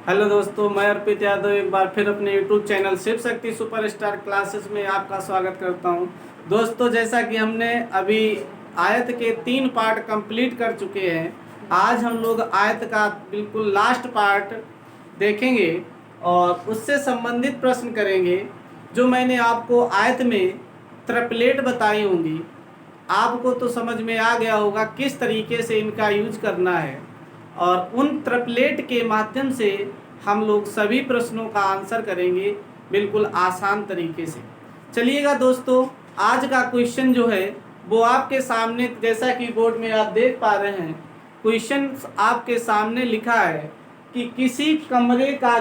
Hello दोस्तों, मैं अर्पित यादव एक बार फिर अपने YouTube channel Shiv Shakti superstar classes में आपका स्वागत करता हूं। दोस्तों, जैसा कि हमने अभी आयत के 3 पार्ट कंप्लीट कर चुके हैं, आज हम लोग आयत का बिल्कुल लास्ट पार्ट देखेंगे और उससे संबंधित प्रश्न करेंगे। जो मैंने आपको आयत में ट्रिपलेट बताई होंगी, आपको तो समझ में आ गया होगा किस तरीके से इनका यूज करना है, और उन ट्रिपलेट के माध्यम से हम लोग सभी प्रश्नों का आंसर करेंगे बिल्कुल आसान तरीके से। चलिएगा दोस्तों, आज का क्वेश्चन जो है वो आपके सामने, जैसा कि बोर्ड में आप देख पा रहे हैं, क्वेश्चन आपके सामने लिखा है कि किसी कमरे का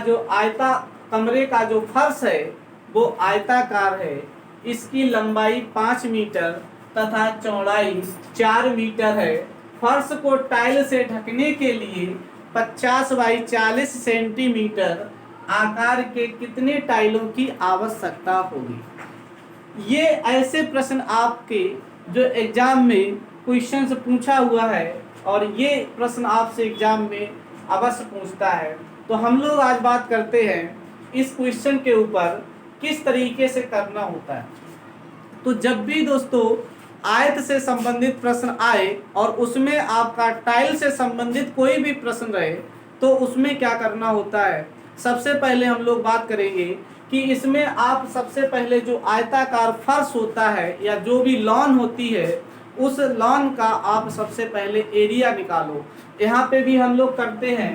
जो फर्श है वो आयताकार है, इसकी लंबाई 5 मीटर तथा चौड़ाई 4 मीटर है। फर्श को टाइल से ढकने के लिए 50 बाई 40 सेंटीमीटर आकार के कितने टाइलों की आवश्यकता होगी। ये ऐसे प्रश्न आपके जो एग्जाम में क्वेश्चंस पूछा हुआ है, और ये प्रश्न आपसे एग्जाम में अवश्य पूछता है। तो हम लोग आज बात करते हैं इस क्वेश्चन के ऊपर किस तरीके से करना होता है। तो जब भी दोस्तों आयत से संबंधित प्रश्न आए और उसमें आपका टाइल से संबंधित कोई भी प्रश्न रहे, तो उसमें क्या करना होता है। सबसे पहले हम लोग बात करेंगे कि इसमें आप सबसे पहले जो आयताकार फर्श होता है या जो भी लॉन होती है, उस लॉन का आप सबसे पहले एरिया निकालो। यहाँ पे भी हम लोग करते हैं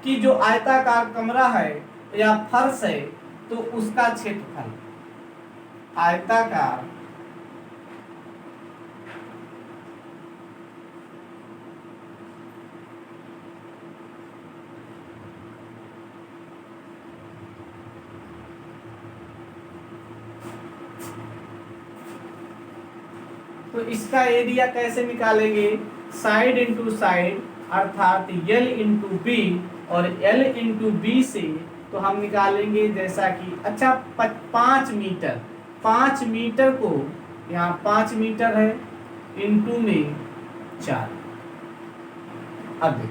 कि जो आयताकार कमरा है या फर्श है, तो उसका क्षेत्रफल, आयताकार तो इसका एरिया कैसे निकालेंगे, साइड इंटू साइड, अर्थात L इंटू बी, और L इंटू बी से तो हम निकालेंगे जैसा कि 5 मीटर। 5 मीटर को यहाँ 5 मीटर है, इंटू में 4। अब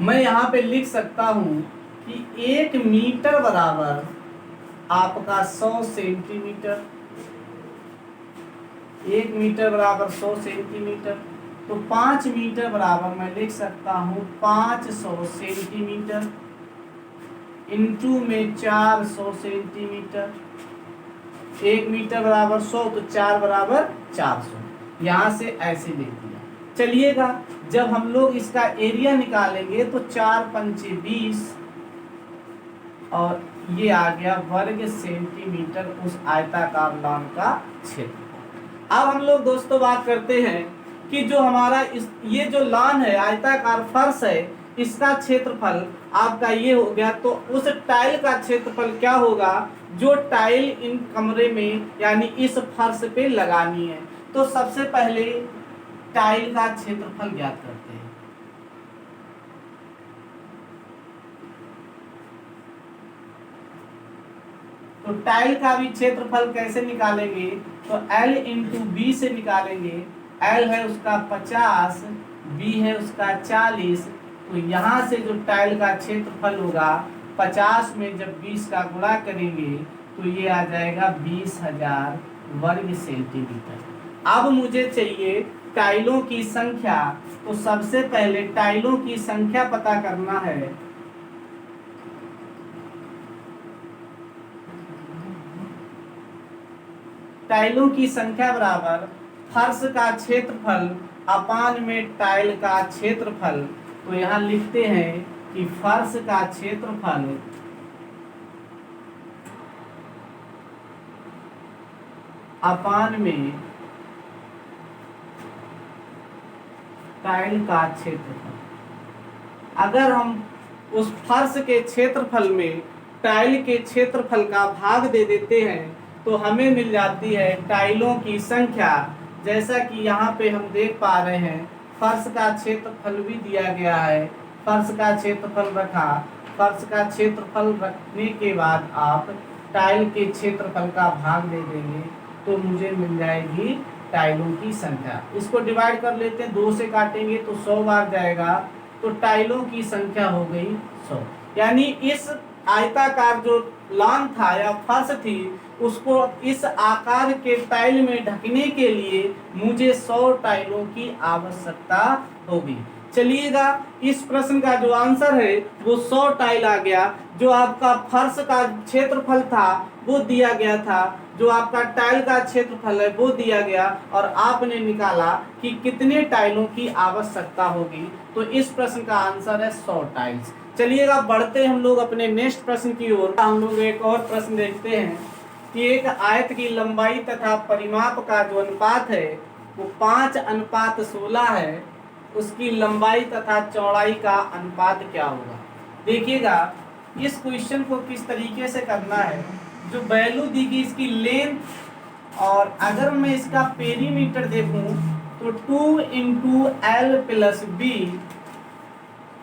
मैं यहाँ पे लिख सकता हूँ कि 1 मीटर बराबर आपका 100 सेंटीमीटर। 1 मीटर बराबर 100 सेंटीमीटर, तो 5 मीटर बराबर मैं लिख सकता हूँ 500 सेंटीमीटर, इंटू में 400 सेंटीमीटर। 1 मीटर बराबर 100, तो 4 बराबर 400। यहाँ से ऐसे लिख दिया। चलिएगा, जब हम लोग इसका एरिया निकालेंगे तो 4 पंचे 20, और ये आ गया वर्ग सेंटीमीटर उस आयताकार लॉन का क्षेत्र। अब हम लोग दोस्तों बात करते हैं कि जो हमारा ये जो लॉन है, आयताकार फर्श है, इसका क्षेत्रफल आपका ये हो गया। तो उस टाइल का क्षेत्रफल क्या होगा जो टाइल इन कमरे में यानी इस फर्श पे लगानी है। तो सबसे पहले टाइल का क्षेत्रफल ज्ञात करते हैं। तो टाइल का भी क्षेत्रफल कैसे निकालेंगे, तो L इंटू बी से निकालेंगे। L है उसका 50, B है उसका 40। तो यहाँ से जो टाइल का क्षेत्रफल होगा, 50 में जब 20 का गुणा करेंगे तो ये आ जाएगा 20,000 वर्ग सेंटीमीटर। अब मुझे चाहिए टाइलों की संख्या। तो सबसे पहले टाइलों की संख्या पता करना है। टाइलों की संख्या बराबर फर्श का क्षेत्रफल अपान में टाइल का क्षेत्रफल। तो यहाँ लिखते हैं कि फर्श का क्षेत्रफल अपान में टाइल का क्षेत्रफल। अगर हम उस फर्श के क्षेत्रफल में टाइल के क्षेत्रफल का भाग दे देते हैं तो हमें मिल जाती है टाइलों की संख्या। जैसा कि यहाँ पे हम देख पा रहे हैं, फर्श का क्षेत्रफल भी दिया गया है। फर्श का क्षेत्रफल रखा, फर्श का क्षेत्रफल रखने के बाद आप टाइल के क्षेत्रफल का भाग दे देंगे तो मुझे मिल जाएगी टाइलों की संख्या। इसको डिवाइड कर लेते हैं, 2 से काटेंगे तो 100 बार जाएगा, तो टाइलों की संख्या हो गई 100। यानी इस आयताकार जो लॉन था या फर्श थी उसको इस आकार के टाइल में ढकने के लिए मुझे 100 टाइलों की आवश्यकता होगी। चलिएगा, इस प्रश्न का जो आंसर है वो 100 टाइल आ गया। जो आपका फर्श का क्षेत्रफल था वो दिया गया था, जो आपका टाइल का क्षेत्रफल है वो दिया गया, और आपने निकाला कि कितने टाइलों की आवश्यकता होगी। तो इस प्रश्न का आंसर है 100 टाइल्स। चलिएगा, बढ़ते हम लोग अपने नेक्स्ट प्रश्न की ओर। हम लोग एक और प्रश्न देखते हैं कि एक आयत की लंबाई तथा परिमाप का जो अनुपात है वो 5:16 है, उसकी लंबाई तथा चौड़ाई का अनुपात क्या होगा। देखिएगा, इस क्वेश्चन को किस तरीके से करना है। जो वैल्यू दी गई इसकी लेंथ, और अगर मैं इसका पेरीमीटर देखूं तो 2 इंटू एल प्लस बी।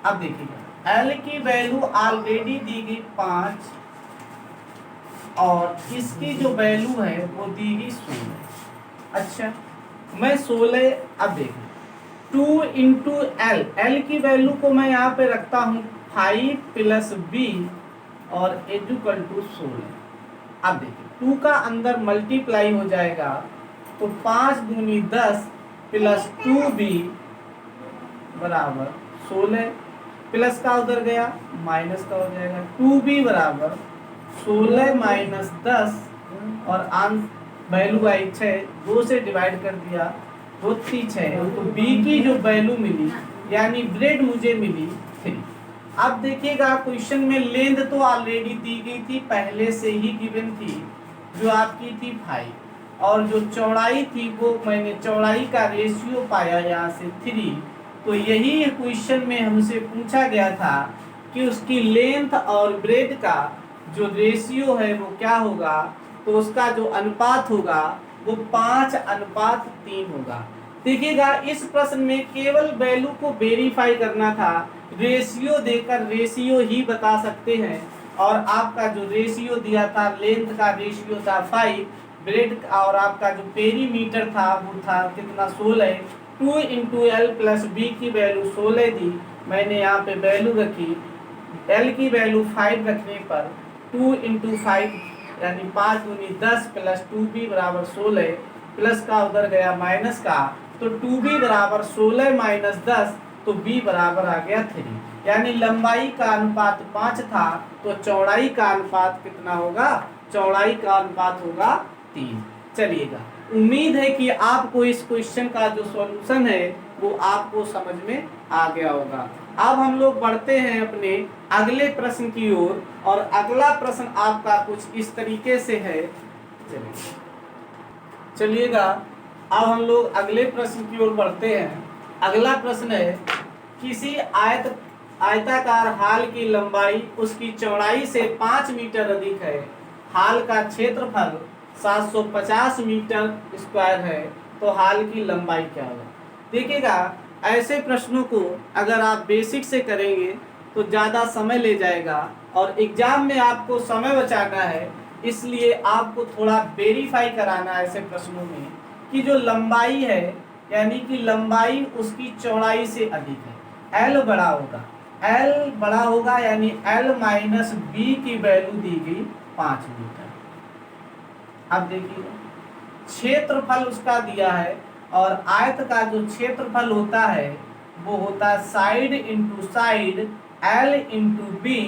अब देखिएगा, एल की वैल्यू ऑलरेडी दी गई 5 और इसकी जो वैल्यू है वो दी गई 16। अच्छा, मैं 16, अब देखिए 2 इंटू एल, एल की वैल्यू को मैं यहाँ पे रखता हूँ 5 प्लस बी और इक्वल टू 16। अब देखिए 2 का अंदर मल्टीप्लाई हो जाएगा तो 5 दूनी 10 प्लस 2b बराबर 16, प्लस का उधर गया माइनस का हो जाएगा। 2b बराबर 16 माइनस 10 और वैल्यू आई 6, 2 से डिवाइड कर दिया, 2 3 6, तो b की जो वैल्यू मिली यानी ब्रेड मुझे मिली 3। अब देखिएगा, क्वेश्चन में लेंथ तो ऑलरेडी दी गई थी, पहले से ही गिवन थी, जो आपकी थी 5, और जो चौड़ाई थी वो मैंने चौड़ाई का रेशियो पाया यहाँ से 3। तो यही क्वेश्चन में हमसे पूछा गया था कि उसकी लेंथ और ब्रेड का जो रेशियो है वो क्या होगा। तो उसका जो अनुपात होगा वो 5:3 होगा। देखिएगा, इस प्रश्न में केवल वैल्यू को वेरीफाई करना था, रेशियो देकर रेशियो ही बता सकते हैं। और आपका जो रेशियो दिया था, लेंथ का रेशियो था 5, ब्रेड और आपका जो पेरीमीटर था वो था कितना 16। 2 इंटू एल प्लस बी की वैल्यू 16 दी, मैंने यहाँ पे वैल्यू रखी, एल की वैल्यू 5 रखने पर 2 इंटू 5 यानी 5 दूनी 10 प्लस 2b बराबर 16, प्लस का उधर गया माइनस का, तो 2b बराबर 16 माइनस 10, तो b बराबर आ गया 3। यानी लंबाई का अनुपात 5 था, तो चौड़ाई का अनुपात कितना होगा, चौड़ाई का अनुपात होगा 3। चलिएगा, उम्मीद है कि आपको इस क्वेश्चन का जो सॉल्यूशन है वो आपको समझ में आ गया होगा। अब हम लोग बढ़ते हैं अपने अगले प्रश्न की ओर, और अगला प्रश्न आपका कुछ इस तरीके से है। चलिएगा, अब हम लोग अगले प्रश्न की ओर बढ़ते हैं। अगला प्रश्न है, किसी आयताकार हाल की लंबाई उसकी चौड़ाई से 5 मीटर अधिक है, हाल का क्षेत्रफल 750 मीटर स्क्वायर है, तो हाल की लंबाई क्या होगा। देखिएगा, ऐसे प्रश्नों को अगर आप बेसिक से करेंगे तो ज़्यादा समय ले जाएगा, और एग्जाम में आपको समय बचाना है, इसलिए आपको थोड़ा वेरीफाई कराना है ऐसे प्रश्नों में कि जो लंबाई है यानी कि लंबाई उसकी चौड़ाई से अधिक है, एल बड़ा होगा, एल बड़ा होगा यानी एल माइनस बी की वैल्यू दी गई 5 मीटर। अब देखिए, क्षेत्रफल उसका दिया है, और आयत का जो क्षेत्रफल होता है वो होता है side into side L into B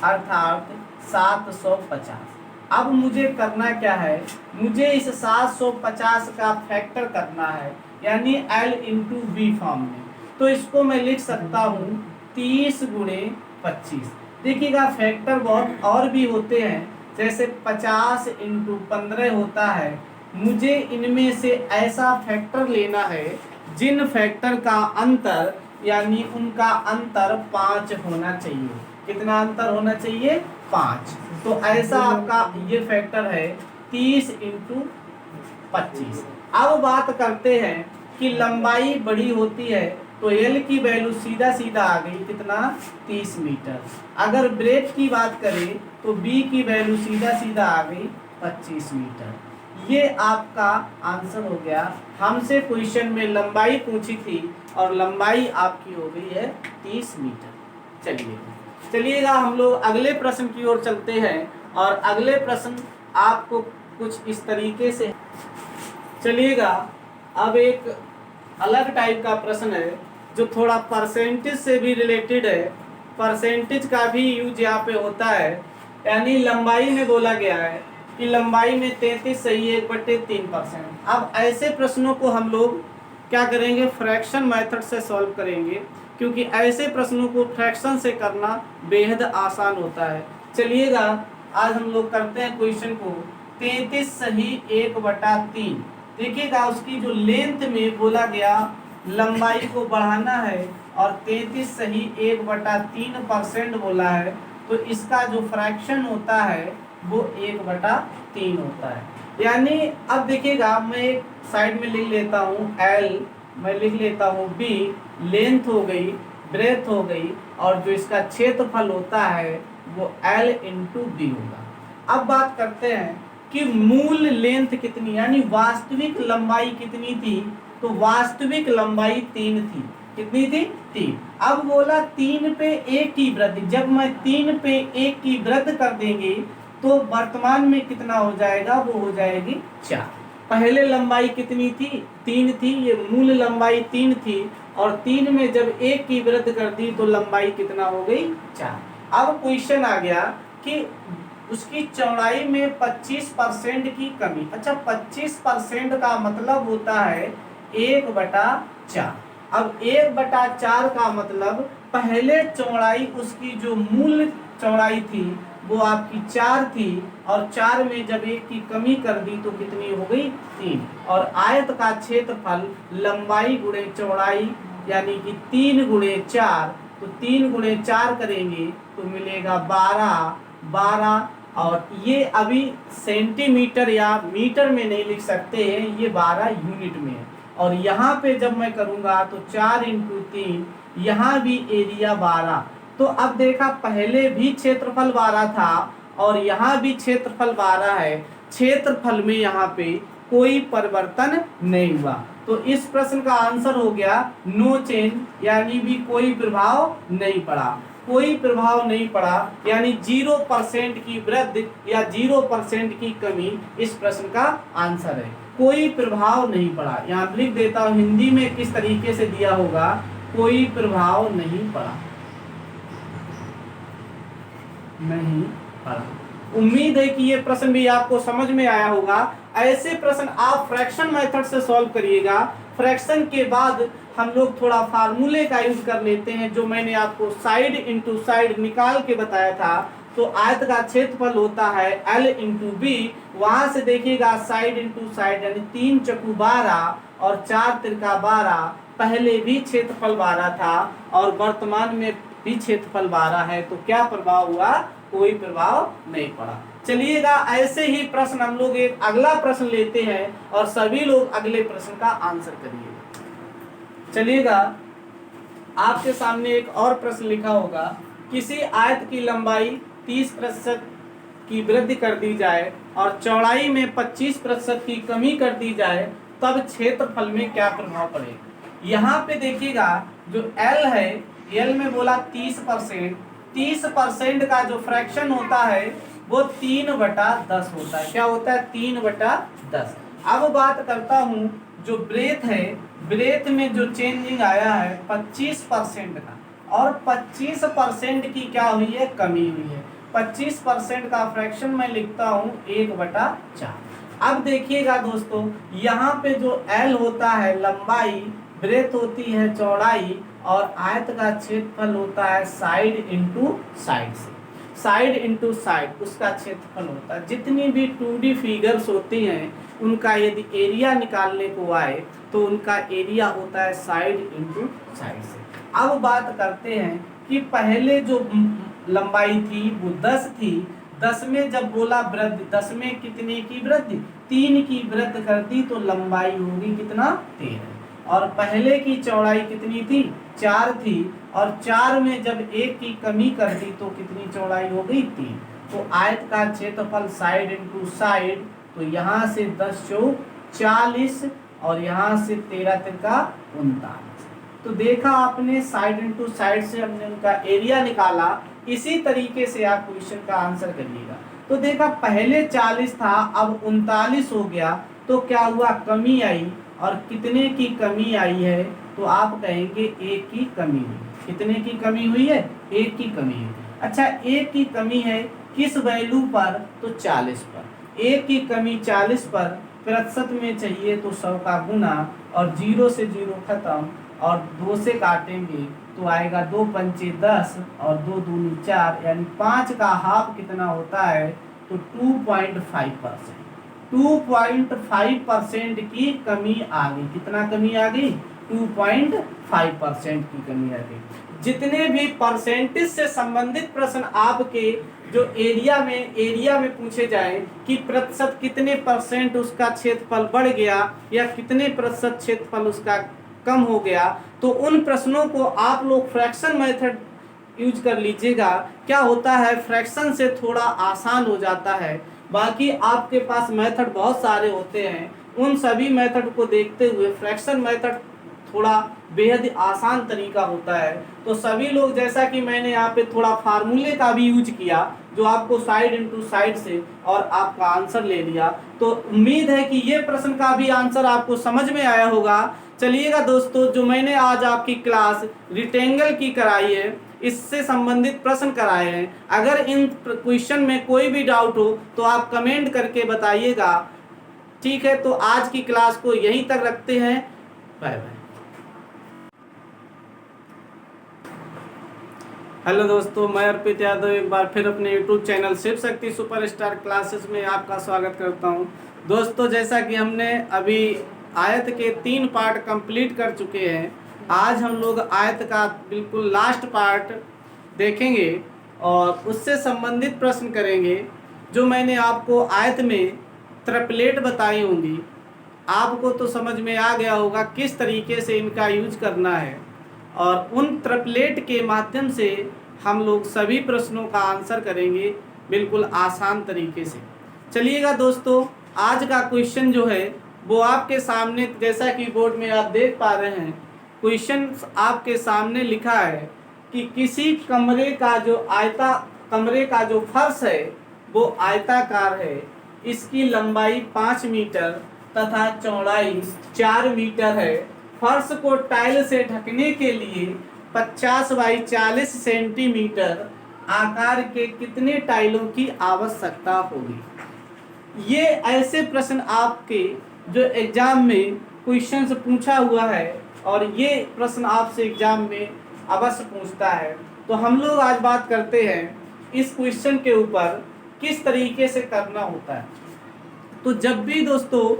अर्थात 750। अब मुझे करना क्या है, मुझे इस 750 का फैक्टर करना है, यानी एल इंटू बी फॉर्म में। तो इसको मैं लिख सकता हूँ 30 गुणे 25। देखिएगा, फैक्टर बहुत और भी होते हैं, जैसे 50 इंटू 15 होता है। मुझे इनमें से ऐसा फैक्टर लेना है जिन फैक्टर का अंतर यानी उनका अंतर 5 होना चाहिए। कितना अंतर होना चाहिए, 5। तो ऐसा आपका ये फैक्टर है 30 इंटू 25। अब बात करते हैं कि लंबाई बड़ी होती है तो एल की वैल्यू सीधा सीधा आ गई कितना, 30 मीटर। अगर ब्रेड की बात करें तो बी की वैल्यू सीधा सीधा आ गई 25 मीटर। ये आपका आंसर हो गया। हमसे क्वेश्चन में लंबाई पूछी थी और लंबाई आपकी हो गई है 30 मीटर। चलिए, चलिएगा हम लोग अगले प्रश्न की ओर चलते हैं और अगले प्रश्न आपको कुछ इस तरीके से, चलिएगा अब एक अलग टाइप का प्रश्न है जो थोड़ा परसेंटेज से भी रिलेटेड है। परसेंटेज का भी यूज यहाँ पे होता है, यानी लंबाई में बोला गया है कि लंबाई में 33 सही 1/3%। अब ऐसे प्रश्नों को हम लोग क्या करेंगे, फ्रैक्शन मेथड से सॉल्व करेंगे, क्योंकि ऐसे प्रश्नों को फ्रैक्शन से करना बेहद आसान होता है। चलिएगा आज हम लोग करते हैं क्वेश्चन को 33 सही 1/3। देखिएगा उसकी जो लेंथ में बोला गया लंबाई को बढ़ाना है और 33 सही 1/3% बोला है, तो इसका जो फ्रैक्शन होता है वो 1/3 होता है। यानी अब देखिएगा मैं एक साइड में लिख लेता हूँ L, मैं लिख लेता हूँ B, लेंथ हो गई, ब्रेथ हो गई, और जो इसका क्षेत्रफल होता है वो L इंटू B होगा। अब बात करते हैं कि मूल लेंथ कितनी, यानी वास्तविक लंबाई कितनी थी, तो वास्तविक लंबाई 3 थी। कितनी थी? 3। अब बोला 3 पे 1 की वृद्धि, जब मैं 3 पे 1 की वृद्धि कर देंगे तो वर्तमान में कितना हो जाएगा, वो हो जाएगी 4। पहले लंबाई कितनी थी? 3 थी, ये मूल लंबाई 3 थी, और 3 में जब 1 की वृद्धि कर दी तो लंबाई कितना हो गई? 4। अब क्वेश्चन आ गया कि उसकी चौड़ाई में 25% की कमी। अच्छा, 25% का मतलब होता है 1/4। अब 1/4 का मतलब पहले चौड़ाई उसकी जो मूल चौड़ाई थी वो आपकी 4 थी, और 4 में जब 1 की कमी कर दी तो कितनी हो गई? 3। और आयत का क्षेत्रफल लंबाई गुणे चौड़ाई यानी कि 3 गुणे 4, तो 3 गुणे 4 करेंगे तो मिलेगा 12। और ये अभी सेंटीमीटर या मीटर में नहीं लिख सकते हैं, ये 12 यूनिट में है। और यहाँ पे जब मैं करूँगा तो 4 इंटू 3, यहाँ भी एरिया 12। तो अब देखा पहले भी क्षेत्रफल 12 था और यहाँ भी क्षेत्रफल 12 है, क्षेत्रफल में यहाँ पे कोई परिवर्तन नहीं हुआ। तो इस प्रश्न का आंसर हो गया नो चेंज, यानी भी कोई प्रभाव नहीं पड़ा। कोई प्रभाव नहीं पड़ा यानी 0% की वृद्धि या 0% की कमी इस प्रश्न का आंसर है। कोई प्रभाव नहीं पड़ा, यहाँ लिख देता हूँ हिंदी में किस तरीके से दिया होगा, कोई प्रभाव नहीं पड़ा, नहीं पड़ा। उम्मीद है कि ये प्रश्न भी आपको समझ में आया होगा। ऐसे प्रश्न आप फ्रैक्शन मेथड से सॉल्व करिएगा। फ्रैक्शन के बाद हम लोग थोड़ा फार्मूले का यूज कर लेते हैं, जो मैंने आपको साइड इंटू साइड निकाल के बताया था। तो आयत का क्षेत्रफल होता है L इंटू B, वहां से देखिएगा साइड इंटू साइड यानी 3 चौकू 12 और 4 तिरका 12। पहले भी क्षेत्रफल 12 था और वर्तमान में भी क्षेत्रफल 12 है, तो क्या प्रभाव हुआ? कोई प्रभाव नहीं पड़ा। चलिएगा ऐसे ही प्रश्न हम लोग एक अगला प्रश्न लेते हैं और सभी लोग अगले प्रश्न का आंसर करिएगा। चलिएगा आपके सामने एक और प्रश्न लिखा होगा, किसी आयत की लंबाई 30% की वृद्धि कर दी जाए और चौड़ाई में 25% की कमी कर दी जाए, तब क्षेत्रफल में क्या प्रभाव पड़ेगा। यहाँ पे देखिएगा जो L है, L में बोला 30%, 30% का जो फ्रैक्शन होता है वो 3/10 होता है। क्या होता है? 3/10। अब बात करता हूँ जो ब्रेथ है, ब्रेथ में जो चेंजिंग आया है 25% का, और 25% की क्या हुई है? कमी हुई है। 25% का फ्रैक्शन मैं लिखता हूँ 1/4। अब देखिएगा दोस्तों, यहाँ पे जो L होता है लंबाई, ब्रेथ होती है चौड़ाई, और आयत का क्षेत्रफल होता है साइड इंटू साइड से, साइड इंटू साइड उसका क्षेत्रफल होता है। जितनी भी 2D फिगर्स होती हैं उनका यदि एरिया निकालने को आए तो उनका एरिया होता है साइड इंटू साइड से। अब बात करते हैं कि पहले जो लंबाई थी वो 10 थी, 10 में जब बोला वृद्धि, 10 में कितने की वृद्धि? 3 की वृद्धि कर दी तो लंबाई होगी कितना? 13। और पहले की चौड़ाई कितनी थी? 4 थी, और 4 में जब 1 की कमी कर दी तो कितनी चौड़ाई हो गई? 3। तो आयत का क्षेत्रफल साइड इंटू साइड, तो यहाँ से 10 चौक 40 और यहाँ से 13 तिरका 39। तो देखा आपने साइड इंटू साइड से हमने उनका एरिया निकाला। इसी तरीके से आप क्वेश्चन का आंसर करिएगा। तो देखा पहले 40 था, अब 39 हो गया, तो क्या हुआ, कमी आई। और कितने की कमी आई है, तो आप कहेंगे 1 की कमी हुई। कितने की कमी हुई है, 1 की कमी है। अच्छा, 1 की कमी है किस वैल्यू पर, तो 40 पर। 1 की कमी 40 पर, प्रतिशत में चाहिए तो 100 का गुना, और 0 से 0 खत्म, और 2 से काटेंगे तो आएगा 2 पंचे 10 और 2 दूनी 4, यानी 5 का हाफ कितना होता है, तो 2.5%। 2.5% की कमी आ गई। कितना कमी आ गई, 2.5% की कमी आ गई। जितने भी परसेंटेज से संबंधित प्रश्न आपके जो एरिया में पूछे जाए कि प्रतिशत कितने परसेंट उसका क्षेत्रफल बढ़ गया या कितने प्रतिशत क्षेत्रफल उसका कम हो गया, तो उन प्रश्नों को आप लोग फ्रैक्शन मेथड यूज कर लीजिएगा। क्या होता है, फ्रैक्शन से थोड़ा आसान हो जाता है। बाकी आपके पास मेथड बहुत सारे होते हैं, उन सभी मेथड को देखते हुए फ्रैक्शन मेथड थोड़ा बेहद आसान तरीका होता है। तो सभी लोग, जैसा कि मैंने यहाँ पे थोड़ा फार्मूले का भी यूज किया, जो आपको साइड इनटू साइड से, और आपका आंसर ले लिया। तो उम्मीद है कि ये प्रश्न का भी आंसर आपको समझ में आया होगा। चलिएगा दोस्तों, जो मैंने आज आपकी क्लास रिक्टेंगल की कराई है, इससे संबंधित प्रश्न कराए हैं। अगर इन क्वेश्चन में कोई भी डाउट हो तो आप कमेंट करके बताइएगा। ठीक है, तो आज की क्लास को यहीं तक रखते हैं। Bye bye. हेलो दोस्तों, मैं अर्पित यादव एक बार फिर अपने YouTube channel Shiv Shakti superstar classes में आपका स्वागत करता हूं। दोस्तों, जैसा कि हमने अभी आयत के 3 पार्ट कंप्लीट कर चुके हैं, आज हम लोग आयत का बिल्कुल लास्ट पार्ट देखेंगे और उससे संबंधित प्रश्न करेंगे। जो मैंने आपको आयत में ट्रिपलेट बताई होंगी, आपको तो समझ में आ गया होगा किस तरीके से इनका यूज करना है, और उन ट्रिपलेट के माध्यम से हम लोग सभी प्रश्नों का आंसर करेंगे बिल्कुल आसान तरीके से। चलिएगा दोस्तों, आज का क्वेश्चन जो है वो आपके सामने, जैसा कि बोर्ड में आप देख पा रहे हैं, क्वेश्चन आपके सामने लिखा है कि किसी कमरे का जो फर्श है वो आयताकार है, इसकी लंबाई 5 मीटर तथा चौड़ाई 4 मीटर है। फर्श को टाइल से ढकने के लिए 50 बाई 40 सेंटीमीटर आकार के कितने टाइलों की आवश्यकता होगी। ये ऐसे प्रश्न आपके जो एग्जाम में क्वेश्चंस पूछा हुआ है, और ये प्रश्न आपसे एग्जाम में अवश्य पूछता है। तो हम लोग आज बात करते हैं इस क्वेश्चन के ऊपर किस तरीके से करना होता है। तो जब भी दोस्तों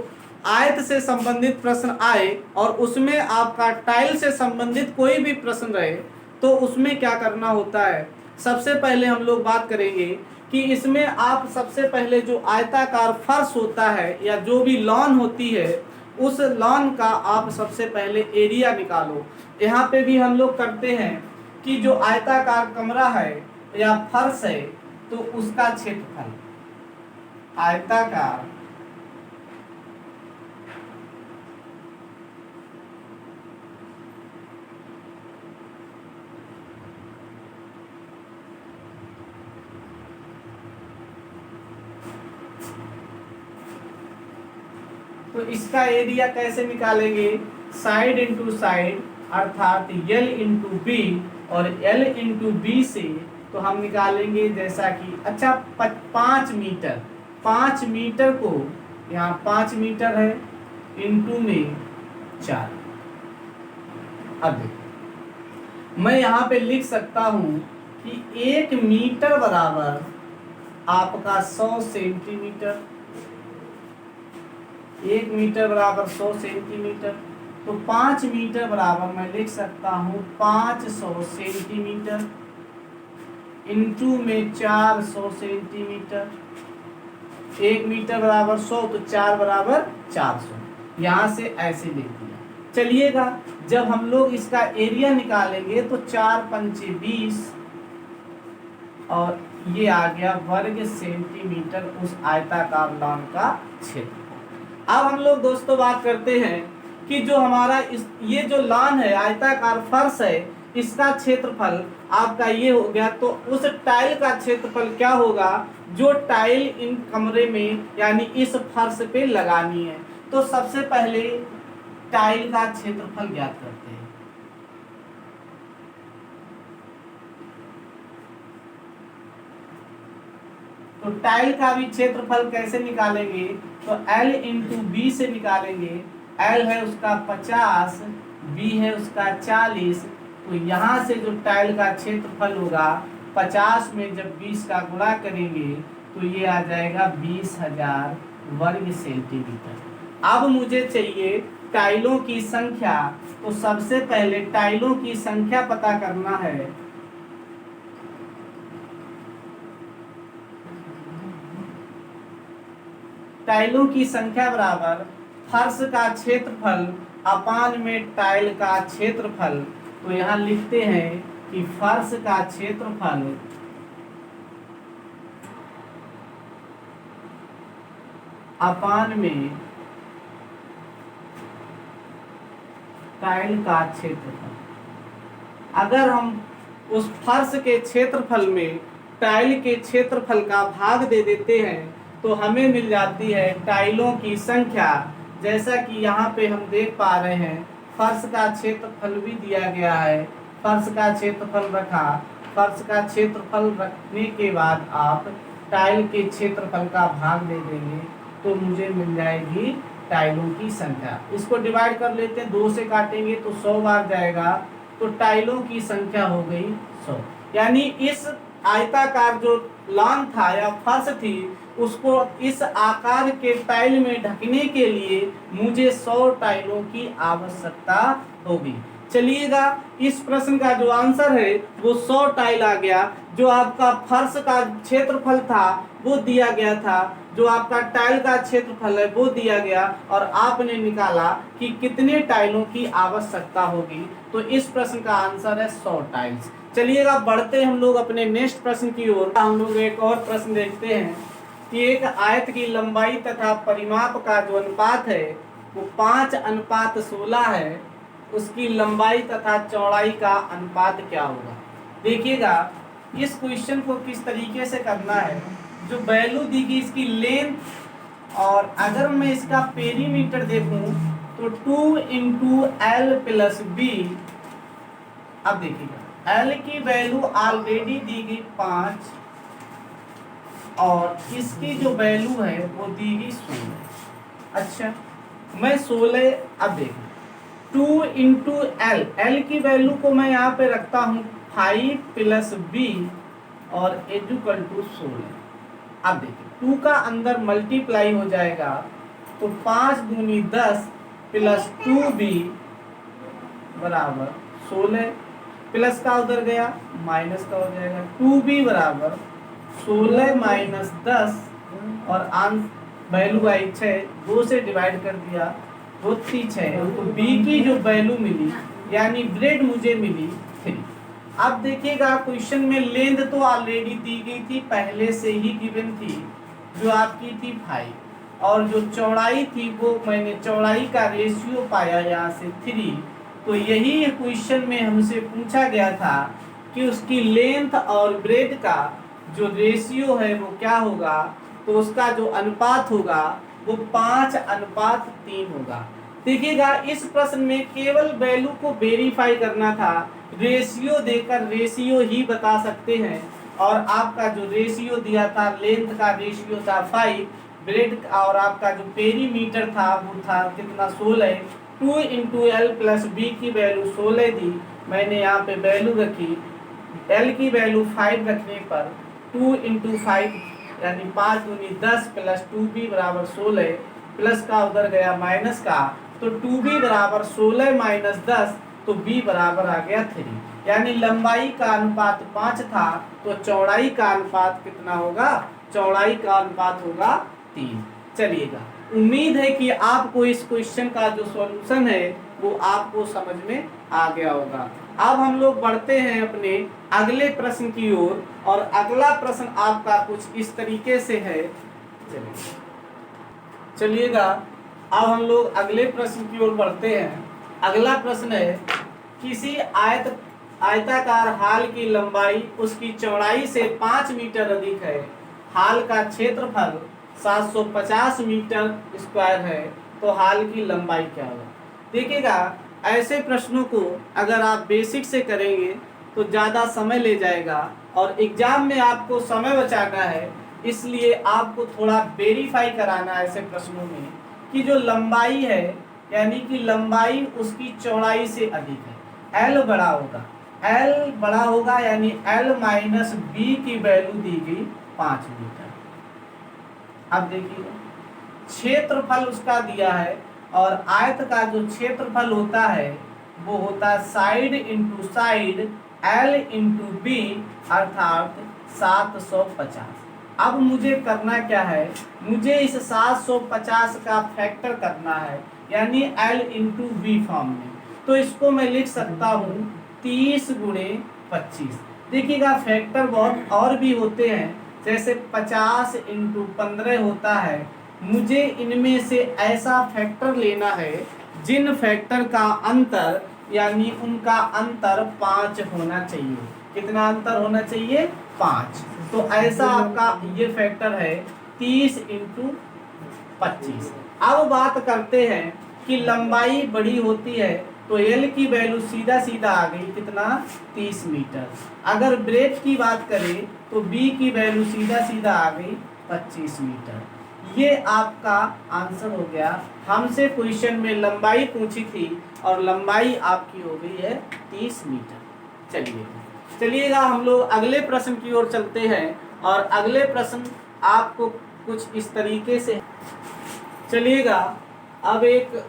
आयत से संबंधित प्रश्न आए और उसमें आपका टाइल से संबंधित कोई भी प्रश्न रहे, तो उसमें क्या करना होता है। सबसे पहले हम लोग बात करेंगे कि इसमें आप सबसे पहले जो आयताकार फर्श होता है या जो भी लॉन होती है, उस लॉन का आप सबसे पहले एरिया निकालो। यहाँ पे भी हम लोग करते हैं कि जो आयताकार कमरा है या फर्श है, तो उसका क्षेत्रफल, आयताकार तो इसका एरिया कैसे निकालेंगे, साइड इंटू साइड, अर्थात L इंटू बी, और L इंटू बी से तो हम निकालेंगे जैसा कि, अच्छा 5 मीटर, 5 मीटर को यहाँ 5 मीटर है, इंटू में 4। अब मैं यहाँ पे लिख सकता हूँ कि 1 मीटर बराबर आपका 100 सेंटीमीटर। 1 मीटर बराबर 100 सेंटीमीटर, तो 5 मीटर बराबर मैं लिख सकता हूँ 500 सेंटीमीटर, इंटू में 400 सेंटीमीटर। 1 मीटर बराबर 100, तो 4 बराबर 400। यहाँ से ऐसे लिख दिया। चलिएगा, जब हम लोग इसका एरिया निकालेंगे तो 4 पंचे 20, और ये आ गया वर्ग सेंटीमीटर उस आयताकार लॉन का क्षेत्र। अब हम लोग दोस्तों बात करते हैं कि जो हमारा ये जो लॉन है, आयताकार फर्श है, इसका क्षेत्रफल आपका ये हो गया, तो उस टाइल का क्षेत्रफल क्या होगा जो टाइल इन कमरे में यानी इस फर्श पे लगानी है। तो सबसे पहले टाइल का क्षेत्रफल ज्ञात करते हैं। तो टाइल का भी क्षेत्रफल कैसे निकालेंगे, तो L इंटू बी से निकालेंगे। L है उसका 50, B है उसका 40। तो यहाँ से जो टाइल का क्षेत्रफल होगा 50 में जब 20 का गुणा करेंगे तो ये आ जाएगा 20,000 वर्ग सेंटीमीटर। अब मुझे चाहिए टाइलों की संख्या। तो सबसे पहले टाइलों की संख्या पता करना है। टाइलों की संख्या बराबर फर्श का क्षेत्रफल अपान में टाइल का क्षेत्रफल। तो यहाँ लिखते हैं कि फर्श का क्षेत्रफल अपान में टाइल का क्षेत्रफल। अगर हम उस फर्श के क्षेत्रफल में टाइल के क्षेत्रफल का भाग दे देते हैं तो हमें मिल जाती है टाइलों की संख्या। जैसा कि यहाँ पे हम देख पा रहे हैं फर्श का क्षेत्रफल भी दिया गया है। फर्श का क्षेत्रफल रखा, फर्श का क्षेत्रफल रखने के बाद आप टाइल के क्षेत्रफल का भाग दे देंगे तो मुझे मिल जाएगी टाइलों की संख्या। इसको डिवाइड कर लेते हैं, 2 से काटेंगे तो 100 बार जाएगा। तो टाइलों की संख्या हो गई 100। यानी इस आयताकार जो लॉन था या फर्श थी उसको इस आकार के टाइल में ढकने के लिए मुझे 100 टाइलों की आवश्यकता होगी। चलिएगा, इस प्रश्न का जो आंसर है वो 100 टाइल आ गया। जो आपका फर्श का क्षेत्रफल था वो दिया गया था, जो आपका टाइल का क्षेत्रफल है वो दिया गया, और आपने निकाला कि कितने टाइलों की आवश्यकता होगी। तो इस प्रश्न का आंसर है 100 टाइल्स। चलिएगा, बढ़ते हम लोग अपने नेक्स्ट प्रश्न की ओर। हम लोग एक और प्रश्न देखते हैं कि एक आयत की लंबाई तथा परिमाप का जो अनुपात है वो 5:16 है। उसकी लंबाई तथा चौड़ाई का अनुपात क्या होगा। देखिएगा, इस क्वेश्चन को किस तरीके से करना है। जो वैल्यू दी गई इसकी लेंथ, और अगर मैं इसका पेरीमीटर देखूं तो 2 इंटू एल प्लस बी। अब देखिएगा, एल की वैल्यू ऑलरेडी दी गई 5 और इसकी जो वैल्यू है वो दी गई 16। अच्छा, मैं 16, अब देखिए 2 इंटू एल, एल की वैल्यू को मैं यहाँ पे रखता हूँ 5 प्लस बी और इक्वल टू 16। अब देखिए 2 का अंदर मल्टीप्लाई हो जाएगा तो 5 दूनी 10 प्लस 2b बराबर 16। प्लस का उधर गया माइनस का हो जाएगा। 2b बराबर 16 माइनस 10 और वैल्यू आई 6, 2 से डिवाइड कर दिया, 2 3 6। तो b की जो वैल्यू मिली यानी ब्रेड मुझे मिली 3। अब देखिएगा, क्वेश्चन में लेंथ तो ऑलरेडी दी गई थी, पहले से ही गिवन थी, जो आपकी थी 5, और जो चौड़ाई थी वो मैंने चौड़ाई का रेशियो पाया यहाँ से 3। तो यही क्वेश्चन में हमसे पूछा गया था कि उसकी लेंथ और ब्रेड का जो रेशियो है वो क्या होगा। तो उसका जो अनुपात होगा वो 5:3 होगा। देखिएगा, इस प्रश्न में केवल वैल्यू को वेरीफाई करना था, रेशियो देकर रेशियो ही बता सकते हैं। और आपका जो रेशियो दिया था, लेंथ का रेशियो था 5, ब्रेड और आपका जो पेरीमीटर था वो था कितना 16। 2 इंटू एल प्लस बी की वैल्यू 16 दी, मैंने यहाँ पे वैल्यू रखी। एल की वैल्यू 5 रखने पर 2 इंटू 5 यानी 5 दूनी 10 प्लस 2b बराबर 16, प्लस का उधर गया माइनस का, तो 2b बराबर 16 माइनस 10, तो b बराबर आ गया 3। यानी लंबाई का अनुपात 5 था तो चौड़ाई का अनुपात कितना होगा, चौड़ाई का अनुपात होगा 3। चलिएगा, उम्मीद है कि आपको इस क्वेश्चन का जो सॉल्यूशन है वो आपको समझ में आ गया होगा। अब हम लोग बढ़ते हैं अपने अगले प्रश्न की ओर, और अगला प्रश्न आपका कुछ इस तरीके से है। चलिएगा, अब हम लोग अगले प्रश्न की ओर बढ़ते हैं। अगला प्रश्न है, किसी आयत आयताकार हाल की लंबाई उसकी चौड़ाई से 5 मीटर अधिक है, हाल का क्षेत्रफल 750 मीटर स्क्वायर है, तो हाल की लंबाई क्या होगा। देखिएगा, ऐसे प्रश्नों को अगर आप बेसिक से करेंगे तो ज़्यादा समय ले जाएगा और एग्जाम में आपको समय बचाना है, इसलिए आपको थोड़ा वेरीफाई कराना है ऐसे प्रश्नों में कि जो लंबाई है यानी कि लंबाई उसकी चौड़ाई से अधिक है, एल बड़ा होगा, एल बड़ा होगा यानी एल माइनस बी की वैल्यू दी गई 5 मीटर। अब देखिए क्षेत्रफल उसका दिया है और आयत का जो क्षेत्रफल होता है वो होता है side into side L into B अर्थात 750। अब मुझे करना क्या है, मुझे इस 750 का फैक्टर करना है यानी एल इंटू बी फॉर्म में, तो इसको मैं लिख सकता हूँ 30 गुणे 25। देखिएगा फैक्टर बहुत और भी होते हैं, जैसे 50 इंटू 15 होता है। मुझे इनमें से ऐसा फैक्टर लेना है जिन फैक्टर का अंतर यानी उनका अंतर 5 होना चाहिए। कितना अंतर होना चाहिए? 5। तो ऐसा आपका ये फैक्टर है 30 इंटू 25। अब बात करते हैं कि लंबाई बड़ी होती है तो एल की वैल्यू सीधा सीधा आ गई कितना? 30 मीटर। अगर ब्रेथ की बात करें तो बी की वैल्यू सीधा सीधा आ गई 25 मीटर। ये आपका आंसर हो गया। हमसे क्वेश्चन में लंबाई पूछी थी और लंबाई आपकी हो गई है 30 मीटर। चलिएगा हम लोग अगले प्रश्न की ओर चलते हैं और अगले प्रश्न आपको कुछ इस तरीके से। चलिएगा अब एक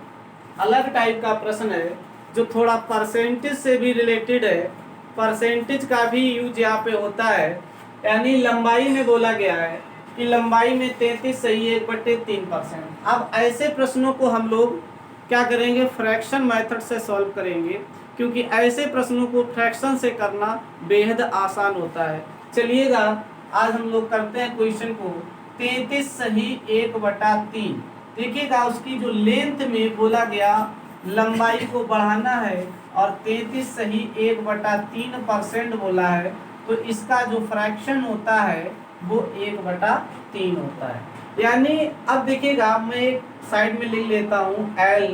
अलग टाइप का प्रश्न है जो थोड़ा परसेंटेज से भी रिलेटेड है। परसेंटेज का भी यूज यहाँ पे होता है, यानी लंबाई में बोला गया है कि लंबाई में 33 सही 1/3%। अब ऐसे प्रश्नों को हम लोग क्या करेंगे? फ्रैक्शन मेथड से सॉल्व करेंगे, क्योंकि ऐसे प्रश्नों को फ्रैक्शन से करना बेहद आसान होता है। चलिएगा आज हम लोग करते हैं क्वेश्चन को 33 सही 1/3। देखिएगा उसकी जो लेंथ में बोला गया लंबाई को बढ़ाना है और 33 सही 1/3% बोला है, तो इसका जो फ्रैक्शन होता है वो 1/3 होता है। यानी अब देखिएगा मैं एक साइड में लिख लेता हूँ L,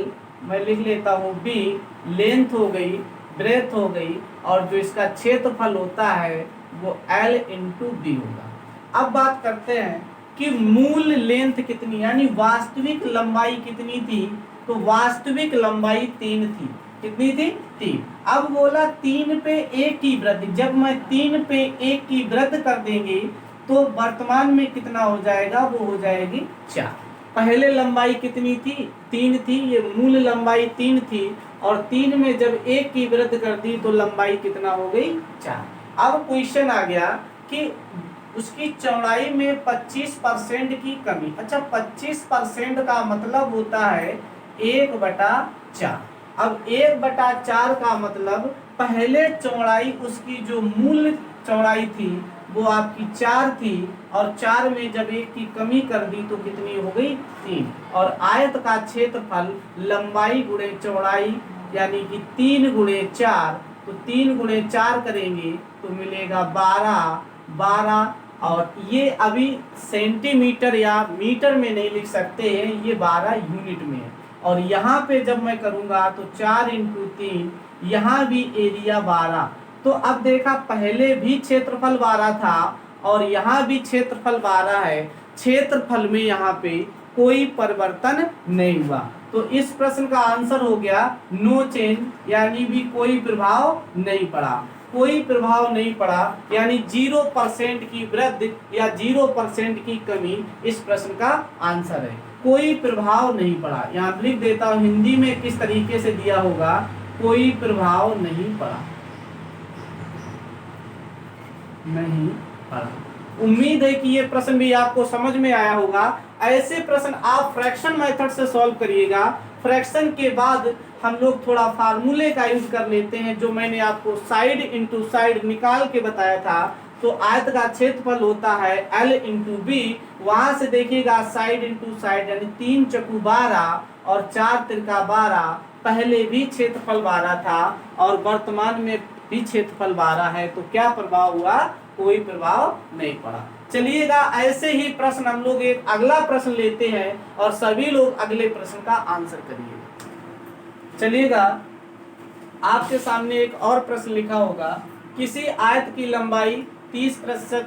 मैं लिख लेता हूँ B, लेंथ हो गई, ब्रेथ हो गई और जो इसका क्षेत्रफल होता है वो L इंटू बी होगा। अब बात करते हैं कि मूल लेंथ कितनी यानी वास्तविक लंबाई कितनी थी, तो वास्तविक लंबाई 3 थी। कितनी थी? 3। अब बोला 3 पे 1 की वृद्धि, जब मैं 3 पे 1 की वृद्धि कर देंगे तो वर्तमान में कितना हो जाएगा? वो हो जाएगी 4। पहले लंबाई कितनी थी? 3 थी, ये मूल लंबाई 3 थी और 3 में जब 1 की वृद्धि कर दी तो लंबाई कितना हो गई? 4। अब क्वेश्चन आ गया कि उसकी चौड़ाई में 25% की कमी। अच्छा 25% का मतलब होता है 1/4। अब 1/4 का मतलब पहले चौड़ाई उसकी जो मूल चौड़ाई थी वो आपकी 4 थी और 4 में जब 1 की कमी कर दी तो कितनी हो गई? 3। और आयत का क्षेत्रफल लंबाई गुणे चौड़ाई यानी कि 3 गुणे 4, तो 3 गुणे 4 करेंगे तो मिलेगा 12। और ये अभी सेंटीमीटर या मीटर में नहीं लिख सकते हैं, ये 12 यूनिट में है। और यहाँ पे जब मैं करूँगा तो 4 इंटू 3, यहाँ भी एरिया 12। तो अब देखा पहले भी क्षेत्रफल 12 था और यहाँ भी क्षेत्रफल 12 है, क्षेत्रफल में यहाँ पे कोई परिवर्तन नहीं हुआ। तो इस प्रश्न का आंसर हो गया नो चेंज, यानी भी कोई प्रभाव नहीं पड़ा। कोई प्रभाव नहीं पड़ा यानी 0% की वृद्धि या 0% की कमी इस प्रश्न का आंसर है। कोई प्रभाव नहीं पड़ा। यहाँ लिख देता हूँ हिंदी में किस तरीके से दिया होगा, कोई प्रभाव नहीं पड़ा, नहीं पड़ा। उम्मीद है कि ये प्रश्न भी आपको समझ में आया होगा। ऐसे प्रश्न आप फ्रैक्शन मेथड से सॉल्व करिएगा। फ्रैक्शन के बाद हम लोग थोड़ा फार्मूले का यूज कर लेते हैं, जो मैंने आपको साइड इंटू साइड निकाल के बताया था। तो आयत का क्षेत्रफल होता है L इंटू बी। वहां से देखिएगा साइड इंटू साइड यानी 3 चकू 12 और 4 तिरका 12। पहले भी क्षेत्रफल 12 था और वर्तमान में भी क्षेत्रफल 12 है, तो क्या प्रभाव हुआ? कोई प्रभाव नहीं पड़ा। चलिएगा, ऐसे ही प्रश्न हम लोग एक अगला प्रश्न लेते हैं और सभी लोग अगले प्रश्न का आंसर करिए। चलिएगा, आपके सामने एक और प्रश्न लिखा होगा, किसी आयत की लंबाई 30%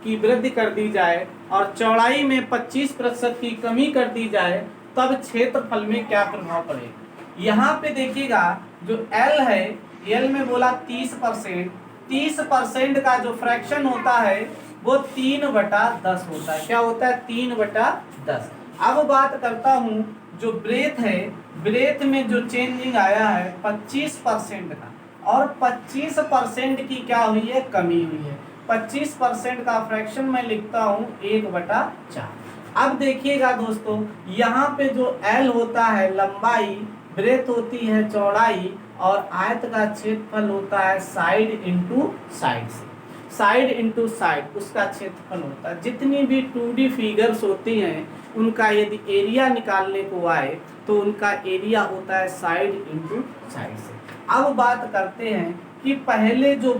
की वृद्धि कर दी जाए और चौड़ाई में 25% की कमी कर दी जाए, तब क्षेत्रफल में क्या प्रभाव पड़ेगा? यहाँ पे देखिएगा, जो L है, L में बोला 30%, 30% का जो फ्रैक्शन होता है वो 3/10 होता है। क्या होता है? 3/10। अब बात करता हूँ जो ब्रेथ है, ब्रेथ में जो चेंजिंग आया है 25% का, और 25% की क्या हुई है? कमी हुई है। 25% का फ्रैक्शन मैं लिखता हूँ 1/4। अब देखिएगा दोस्तों, यहाँ पे जो L होता है लंबाई, ब्रेथ होती है चौड़ाई, और आयत का क्षेत्रफल होता है साइड इंटू साइड से, साइड इंटू साइड उसका क्षेत्रफल होता है। जितनी भी 2D फिगर्स होती हैं उनका यदि एरिया निकालने को आए तो उनका एरिया होता है साइड इंटू साइड से। अब बात करते हैं कि पहले जो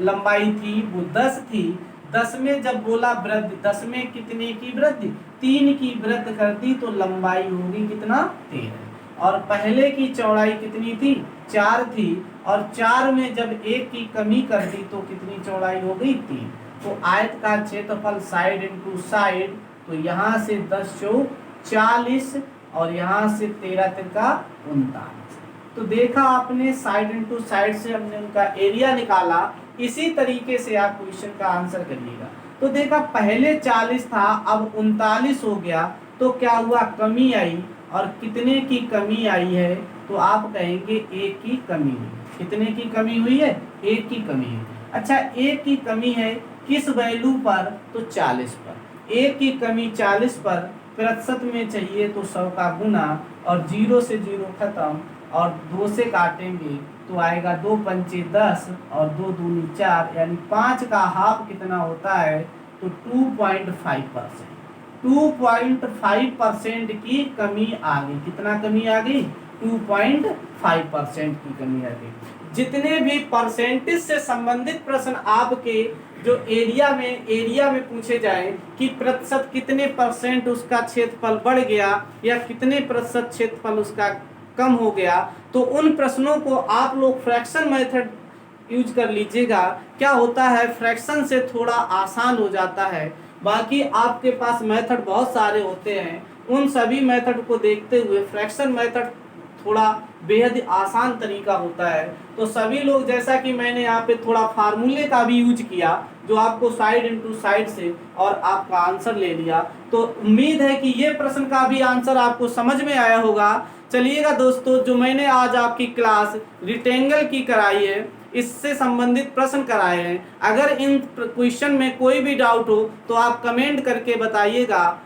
लंबाई थी वो 10 थी, 10 में जब बोला वृद्धि, 10 में कितने की वृद्धि? 3 की वृद्धि कर दी तो लंबाई होगी कितना? 13। और पहले की चौड़ाई कितनी थी? 4 थी, और 4 में जब 1 की कमी कर दी तो कितनी चौड़ाई हो गई? 3। तो आयत का क्षेत्रफल साइड इंटू साइड, तो यहाँ से 10 चौक 40 और यहाँ से 13 तिरका 39। तो देखा आपने, साइड इंटू साइड से हमने उनका एरिया निकाला। इसी तरीके से आप क्वेश्चन का आंसर करिएगा। तो देखा, पहले 40 था, अब 39 हो गया, तो क्या हुआ? कमी आई। और कितने की कमी आई है? तो आप कहेंगे 1 की कमी हुई। कितने की कमी हुई है? 1 की कमी हुई। अच्छा, 1 की कमी है किस वैल्यू पर? तो 40 पर। 1 की कमी 40 पर, प्रतिशत में चाहिए तो 100 का गुना, और 0 से 0 खत्म, और 2 से काटेंगे तो आएगा 2 पंचे 10 और 2 दूनी 4, यानी 5 का हाफ कितना होता है? तो 2.5%। 2.5% की कमी आ गई। कितना कमी आ गई? 2.5% की कमी आ गई। जितने भी परसेंटेज से संबंधित प्रश्न आपके जो एरिया में पूछे जाए कि प्रतिशत कितने परसेंट उसका क्षेत्रफल बढ़ गया या कितने प्रतिशत क्षेत्रफल उसका कम हो गया, तो उन प्रश्नों को आप लोग फ्रैक्शन मेथड यूज कर लीजिएगा। क्या होता है, फ्रैक्शन से थोड़ा आसान हो जाता है। बाकी आपके पास मेथड बहुत सारे होते हैं, उन सभी मेथड को देखते हुए फ्रैक्शन मेथड थोड़ा बेहद आसान तरीका होता है। तो सभी लोग, जैसा कि मैंने यहाँ पे थोड़ा फार्मूले का भी यूज किया, जो आपको साइड इनटू साइड से, और आपका आंसर ले लिया। तो उम्मीद है कि ये प्रश्न का भी आंसर आपको समझ में आया होगा। चलिएगा दोस्तों, जो मैंने आज आपकी क्लास रेक्टेंगल की कराई है, इससे संबंधित प्रश्न कराए हैं, अगर इन क्वेश्चन में कोई भी डाउट हो तो आप कमेंट करके बताइएगा।